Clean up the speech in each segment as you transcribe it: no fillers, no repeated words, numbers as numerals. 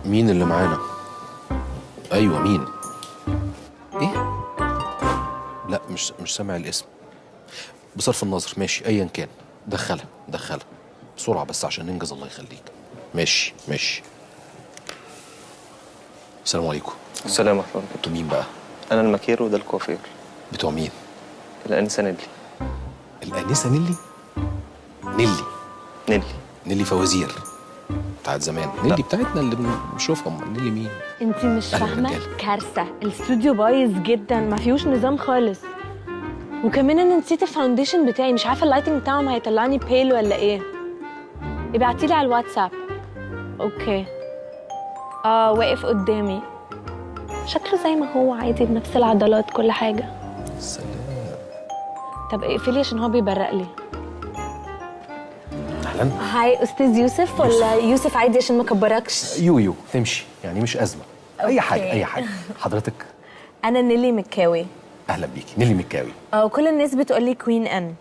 مين اللي معانا؟ ايوه مين؟ ايه؟ لا مش سامع الاسم. بصرف النظر ماشي ايا كان. دخلها بسرعه بس عشان ننجز. الله يخليك. ماشي. السلام عليكم. السلام ورحمة الله. انتوا مين بقى؟ أنا المكير وده الكوافير. بتوع مين؟ الأنسة نيلي. الأنسة نيلي فوازير بتاعت زمان. نيلي بتاعتنا اللي بنشوفها. نيلي مين؟ انت مش فاهمه. كارثه، الاستوديو بايظ جدا، ما فيهوش نظام خالص. وكمان انا نسيت الفاونديشن بتاعي، مش عارفه اللايتنج بتاعهم هيطلعني بيل ولا ايه. ابعتيلي على الواتساب. اوكي. واقف قدامي، شكله زي ما هو عادي بنفس العضلات كل حاجه. سلام. طب اقفلي عشان هو بيبرق لي. اهلا. هاي استاذ يوسف ولا يوسف عادي عشان ما كبركش؟ يو تمشي يعني، مش ازمه. اي حاجه. حضرتك؟ انا نيلي مكاوي. اهلا بيكي. نيلي مكاوي. كل الناس بتقولي كوين ان،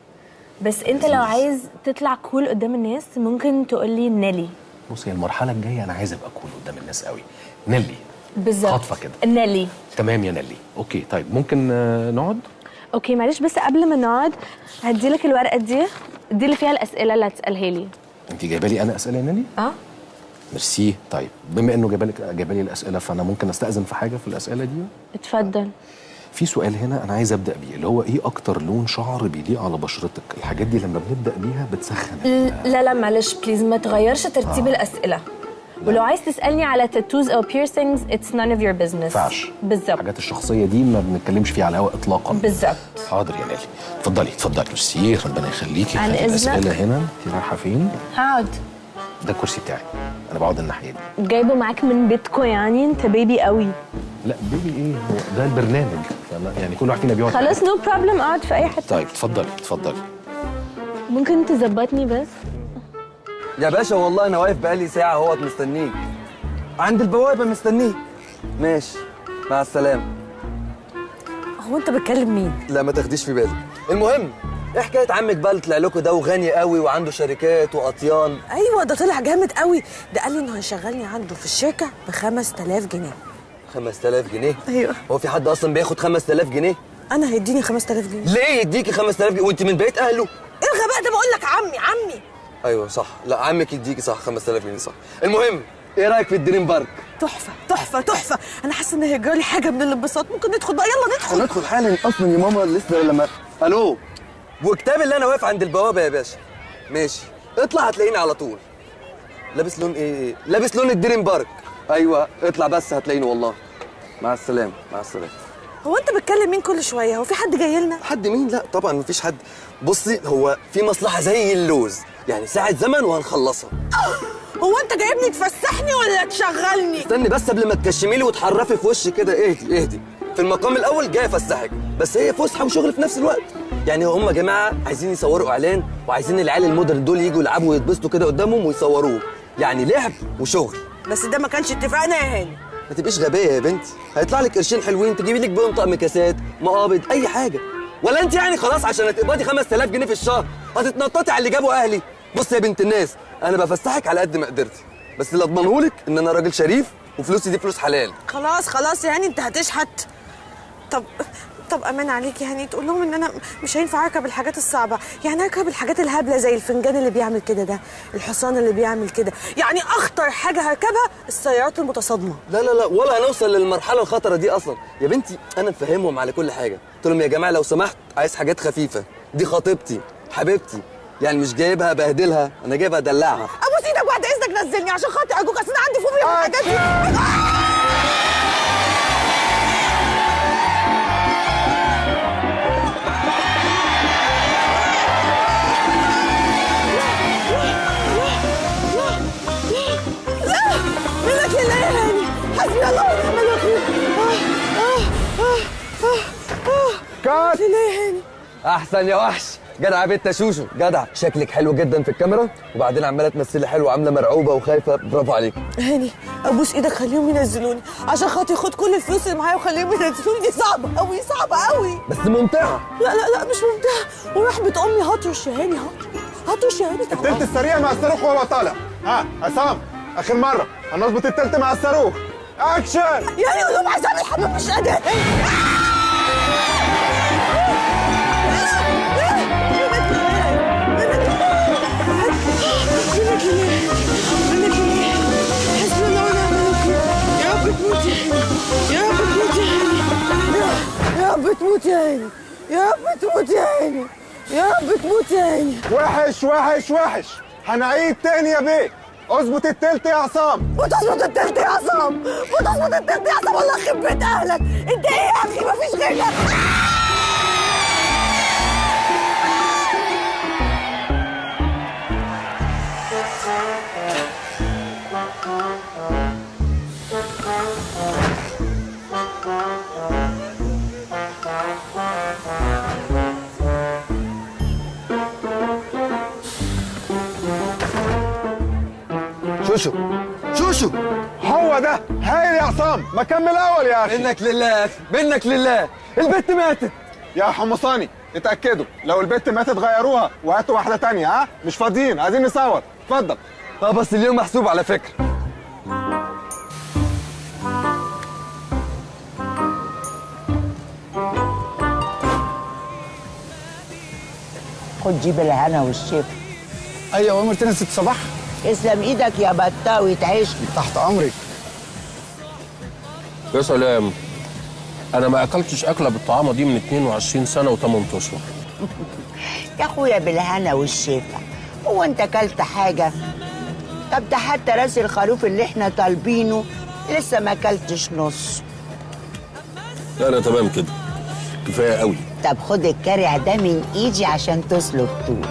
بس انت لو عايز تطلع كول قدام الناس ممكن تقولي نيلي. بصي المرحله الجايه انا عايز ابقى كول قدام الناس قوي. نيلي بالظبط. خاطفه كده. نيلي. تمام يا نيلي. اوكي طيب ممكن نقعد؟ اوكي معلش، بس قبل ما نقعد هديلك الورقه دي اللي فيها الاسئله اللي هتسالها لي. انت جايبه لي انا اسئله يا نيلي؟ ميرسي. طيب بما انه جايبه لي الاسئله، فانا ممكن استاذن في حاجه في الاسئله دي؟ اتفضل. في سؤال هنا انا عايز ابدا بيه، اللي هو ايه اكتر لون شعر بيليق على بشرتك؟ الحاجات دي لما بنبدا بيها بتسخن. لا معلش بليز ما تغيرش ترتيب الاسئله. ولو عايز تسالني على تاتوز او بيرسينجز اتس none of your business. ما ينفعش. بالظبط. الحاجات الشخصيه دي ما بنتكلمش فيها على الهواء اطلاقا. بالظبط. حاضر يا نيلي. اتفضلي. ميرسي، ربنا يخليكي. عن إذنك. الاسئله هنا. انت رايحه فين؟ هقعد. ده الكرسي بتاعي، انا بقعد الناحيه دي. جايبه معاك من بيتكو يعني؟ انت بيبي قوي. لا بيبي ايه، هو ده البرنامج يعني كل واحد فينا بيقعد. خلاص نو بروبلم، اقعد في اي حته. طيب اتفضلي. ممكن تظبطني بس؟ يا باشا والله انا واقف بقالي ساعه اهوت مستنيك عند البوابه مستنيك. ماشي مع السلامه. هو انت بتكلم مين؟ لا ما تاخديش في بالك. المهم ايه حكايه عمك بقى اللي طلع لكم ده وغني قوي وعنده شركات واطيان؟ ايوه ده طلع جامد قوي، ده قال لي انه هيشغلني عنده في الشركه ب 5000 جنيه. 5000 جنيه؟ ايوه. هو في حد اصلا بياخد 5000 جنيه؟ انا هيديني 5000 جنيه. ليه يديكي 5000 جنيه وانت من بيت اهله؟ ايه الغباء ده؟ بقول لك عمي. ايوه صح، لا عمك يديكي صح 5000 جنيه صح. المهم ايه رايك في الدريم بارك؟ تحفه. انا حاسه ان هيجرالي حاجه من الانبساط. ممكن ندخل بقى؟ يلا ندخل حالا. اصلا يا ماما لسه لما الو وكتاب اللي انا واقف عند البوابه يا باشا. ماشي اطلع هتلاقيني على طول. لابس لون ايه؟ لابس لون الدريم بارك. ايوه اطلع بس هتلاقيني والله. مع السلامه. هو انت بتكلم مين كل شويه؟ هو في حد جاي لنا؟ حد مين؟ لا طبعا مفيش حد. بصي هو في مصلحه زي اللوز، يعني ساعه زمن وهنخلصها. هو انت جايبني تفسحني ولا تشغلني؟ استني بس قبل ما تكشمي لي وتحرفي في وشي كده. اهدي. في المقام الاول جاي افسحك، بس هي فسحه وشغل في نفس الوقت. يعني هم يا جماعه عايزين يصوروا اعلان، وعايزين العيال المودرن دول يجوا يلعبوا ويتبسطوا كده قدامهم ويصوروه، يعني لعب وشغل. بس ده ما كانش اتفقنا يا هاني. ما تبقيش غبيه يا بنتي، هيطلع لك قرشين حلوين تجيبي لك بيهم طقم كاسات، مقابض، اي حاجه. ولا انت يعني خلاص عشان هتقبضي 5000 جنيه في الشهر هتتنططي على اللي جابوا اهلي؟ بصي يا بنت الناس، انا بفسحك على قد ما قدرتي، بس اللي اضمنهولك ان انا راجل شريف وفلوسي دي فلوس حلال. خلاص يا هاني انت هتشحت. طب امان عليك يا هاني، تقول لهم ان انا مش هينفع اركب الحاجات الصعبه، يعني اركب الحاجات الهبله زي الفنجان اللي بيعمل كده ده، الحصان اللي بيعمل كده، يعني اخطر حاجه هركبها السيارات المتصادمه. لا ولا هنوصل للمرحله الخطره دي اصلا يا بنتي. انا مفهمهم على كل حاجه، قلت لهم يا جماعه لو سمحت عايز حاجات خفيفه، دي خطيبتي حبيبتي، يعني مش جايبها ابهدلها، انا جايبها ادلعها. ابوس ايدك بعد اذنك نزلني عشان خاطر ارجوك، اصل انا عندي فوبيا من الحاجات دي. حسبي الله ونعم الوكيل. كات ليه يا هاني؟ احسن يا وحش. جدع يا بنت شوشو، جدع. شكلك حلو جدا في الكاميرا، وبعدين عماله تمثلي حلو وعامله مرعوبه وخايفه. برافو عليك. هاني ابوس ايدك خليهم ينزلوني عشان خاطر خد كل الفلوس اللي معايا وخليهم ينزلوني. دي صعبه قوي. بس ممتعه. لا مش ممتعه. ورحمه امي هطرش يا هاني، هطرش يا هاني. التلت السريع مع الصاروخ وهو طالع. عصام اخر مره هنظبط التلت مع الصاروخ. اكشن. يعني قلوب عذاب الحمام مش قادر. يا رب تموت يا عيني، يا رب تموت يا عيني، يا رب تموت يا عيني. وحش وحش وحش. هنعيد تاني يا بيه. اظبط التلت يا عصام. وتظبط التلت يا عصام، وتظبط التلت يا عصام. والله يخرب بيت اهلك. انت ايه يا اخي؟ مفيش غيرك. شوشو شوشو. هو ده هايل يا عصام. ما كمل اول يا اخي. منك لله يا اخي، منك لله. البت ماتت. يا حمصاني اتاكدوا لو البت ماتت غيروها وهاتوا واحده تانية. ها مش فاضيين، عايزين نصور. اتفضل. بس اليوم محسوب على فكره. خد جيب الهنا والشفا. ايوه امرتنا ست صباح. اسلم ايدك يا بطاوي تعيشني. تحت امرك. يا سلام، انا ما اكلتش اكله بالطعامه دي من 22 سنه و8 اشهر. يا اخويا بالهنا والشفا، هو انت اكلت حاجه؟ طب ده حتى راس الخروف اللي احنا طالبينه لسه ما اكلتش نص. لا انا تمام كده، كفايه قوي. طب خد الكارع ده من ايدي عشان تسلك طول.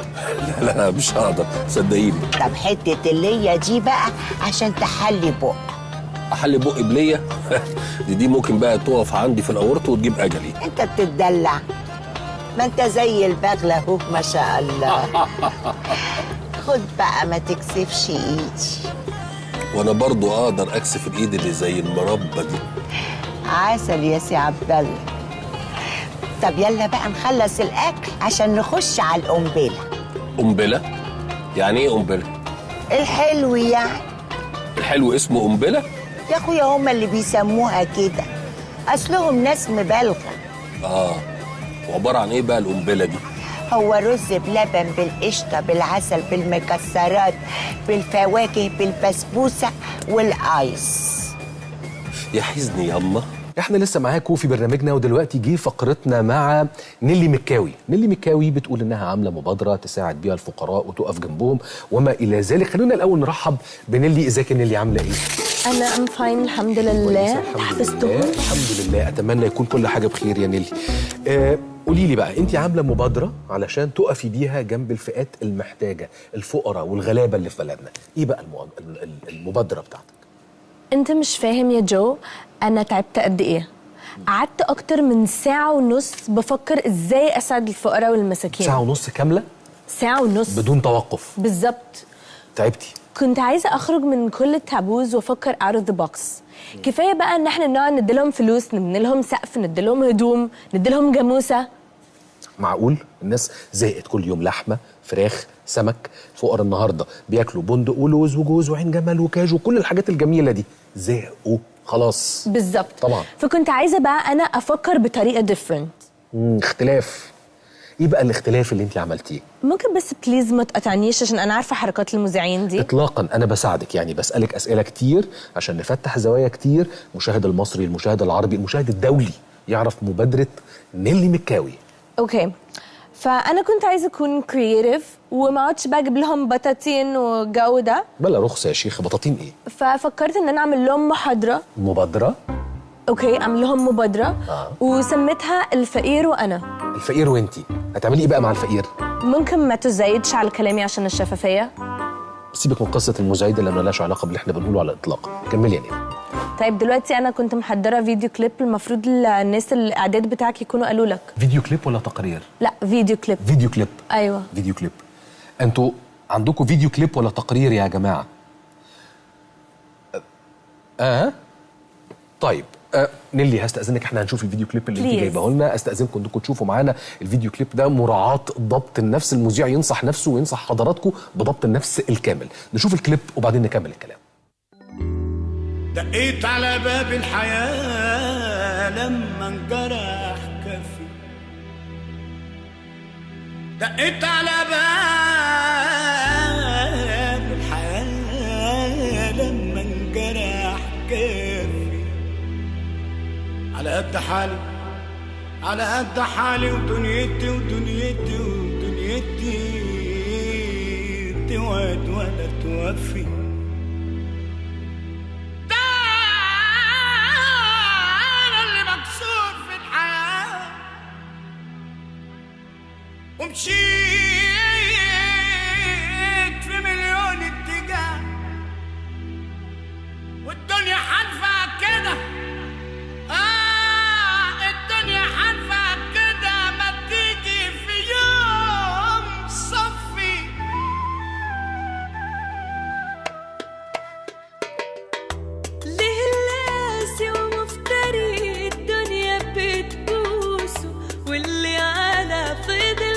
لا لا مش هقدر صدقيني. طب حته الليه دي بقى عشان تحلي بق. احلي بقي بليه؟ دي ممكن بقى تقف عندي في الاورط وتجيب اجلي. انت بتتدلع، ما انت زي البغله اهو ما شاء الله. خد بقى ما تكسفش ايدي. وانا برضو اقدر اكسف الايد اللي زي المربى دي. عسل يا سي عبد الله. طب يلا بقى نخلص الاكل عشان نخش على القنبله. قنبله؟ يعني ايه قنبله؟ الحلو يعني. الحلو اسمه قنبله؟ يا اخويا هما اللي بيسموها كده، اصلهم ناس مبالغه. وعباره عن ايه بقى القنبله دي؟ هو رز بلبن بالقشطه بالعسل بالمكسرات بالفواكه بالبسبوسه والايس. يا حزني ياما. احنا لسه معاكم في برنامجنا، ودلوقتي جه فقرتنا مع نيلي مكاوي. نيلي مكاوي بتقول انها عامله مبادره تساعد بيها الفقراء وتقف جنبهم وما الى ذلك. خلونا الاول نرحب بنيلي. ازيك يا نيلي، عامله ايه؟ انا ام فاين الحمد لله. الحمد لله. اتمنى يكون كل حاجه بخير يا نيلي. قولي لي بقى، انت عامله مبادره علشان تقفي بيها جنب الفئات المحتاجه، الفقراء والغلابه اللي في بلدنا. ايه بقى المبادره بتاعتك؟ انت مش فاهم يا جو، انا تعبت قد ايه. قعدت اكتر من 1.5 ساعة بفكر ازاي اساعد الفقراء والمساكين. 1.5 ساعة كامله؟ 1.5 ساعة بدون توقف؟ بالظبط. تعبتي؟ كنت عايزه اخرج من كل التابوز وافكر out of the box. كفايه بقى ان احنا نقعد نديلهم فلوس، نديلهم سقف، نديلهم هدوم، نديلهم جاموسه. معقول الناس زهقت كل يوم لحمه فراخ سمك؟ فقراء النهارده بياكلوا بندق ولوز وجوز وعين جمل وكاجو وكل الحاجات الجميله دي، زهقوا خلاص. بالظبط طبعا. فكنت عايزه بقى انا افكر بطريقه different. اختلاف. ايه بقى الاختلاف اللي انت عملتيه؟ ممكن بس بليز ما تقطعنيش عشان انا عارفه حركات المذيعين دي. اطلاقا، انا بساعدك، يعني بسالك اسئله كتير عشان نفتح زوايا كتير. المشاهد المصري، المشاهد العربي، المشاهد الدولي يعرف مبادره نيلي مكاوي. اوكي، فانا كنت عايزه اكون كرييتيف وما اقعدش بقى اجيب لهم بطاطين والجو ده. بلا رخصه يا شيخ، بطاطين ايه؟ ففكرت ان انا اعمل لهم محاضره. مبادره؟ اوكي، اعمل لهم مبادره. وسميتها الفقير وانا. الفقير وانتي هتعملي ايه بقى مع الفقير؟ ممكن ما تزايدش على كلامي عشان الشفافيه. سيبك من قصه المزايده اللي مالهاش علاقه باللي احنا بنقوله على الاطلاق. كملي يا نيلي. طيب دلوقتي انا كنت محضره فيديو كليب، المفروض الناس الاعداد بتاعك يكونوا قالوا لك. فيديو كليب ولا تقرير؟ لا فيديو كليب. فيديو كليب. ايوه فيديو كليب. انتوا عندكم فيديو كليب ولا تقرير يا جماعه؟ طيب نيلي هستأذنك، احنا هنشوف الفيديو كليب اللي انت جايبه لنا. استأذنكم انكم تشوفوا معانا الفيديو كليب ده، مراعاة ضبط النفس. المذيع ينصح نفسه وينصح حضراتكم بضبط النفس الكامل. نشوف الكليب وبعدين نكمل الكلام. دقيت على باب الحياة لما انجرح كفي، دقيت على باب الحياة لما انجرح كفي. على قد حالي على قد حالي ودنيتي ودنيتي ودنيتي توعد ولا توفي. ومشيت في مليون اتجاه والدنيا حالفة كده، الدنيا حالفة كده ما تيجي في يوم صفي. ليه اللاسي ومفتري الدنيا بتبوسه، واللي على فضل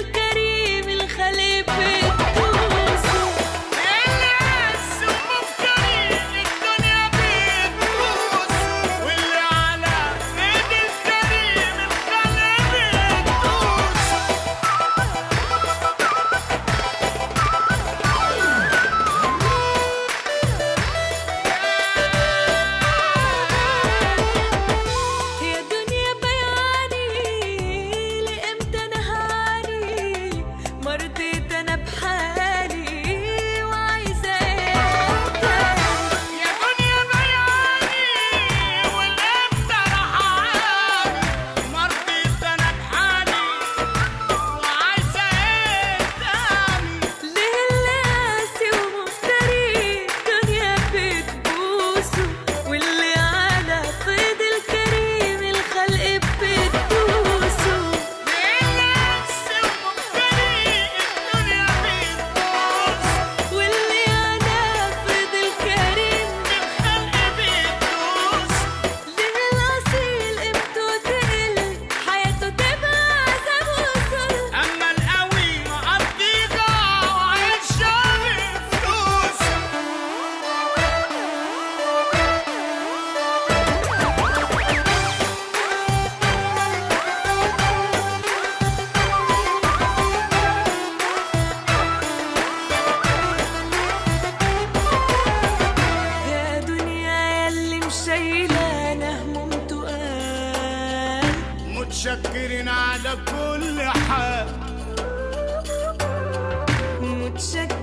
متشكرين على كل حال، متشكرين